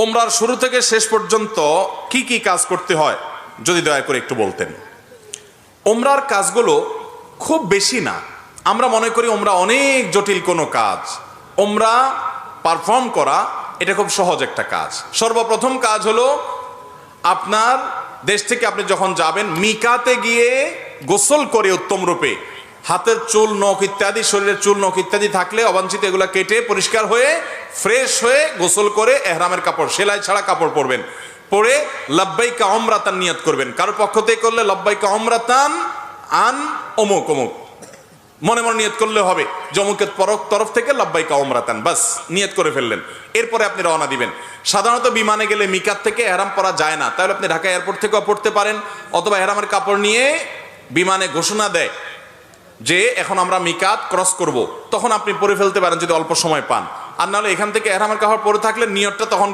ওমরার শুরু থেকে শেষ পর্যন্ত কি কি কাজ করতে হয় যদি দয়া করে একটু বলতেন। ওমরার কাজগুলো খুব বেশি না, আমরা মনে করি ওমরা অনেক জটিল কোনো কাজ। ওমরা পারফর্ম করা এটা খুব সহজ একটা কাজ। সর্বপ্রথম কাজ হলো আপনার দেশ থেকে আপনি যখন যাবেন মিকাতে গিয়ে গোসল করে উত্তম রূপে হাতের চুল নখ ইত্যাদি, শরীরের চুল নখ ইত্যাদি থাকলে অবাঞ্ছিত এগুলো কেটে পরিষ্কার হয়ে ফ্রেশ হয়ে গোসল করে এহরামের কাপড়, সেলাই ছাড়া কাপড় পরবেন, পরে লাব্বাইকা উমরাতান নিয়ত করবেন। কারোর পক্ষ থেকে করলে লাব্বাইকা উমরাতান আন অমুক অমুক মনে মনে নিয়ত করলে হবে, জমুকের তরফ থেকে লাব্বাইকা উমরাতান, বাস নিয়ত করে ফেললেন। এরপরে আপনি রওনা দিবেন। সাধারণত বিমানে গেলে মিকাত থেকে এহরাম পরা যায় না, তাহলে আপনি ঢাকা এয়ারপোর্ট থেকেও পড়তে পারেন, অথবা এহরামের কাপড় নিয়ে বিমানে ঘোষণা দেয় যে এখন আমরা মিকাত ক্রস করব, তখন আপনি পরে ফেলতে পারেন যদি অল্প সময় পান। আর নাহলে এখান থেকে এহরামের কাপড় পরে থাকলে নিয়তটা তখন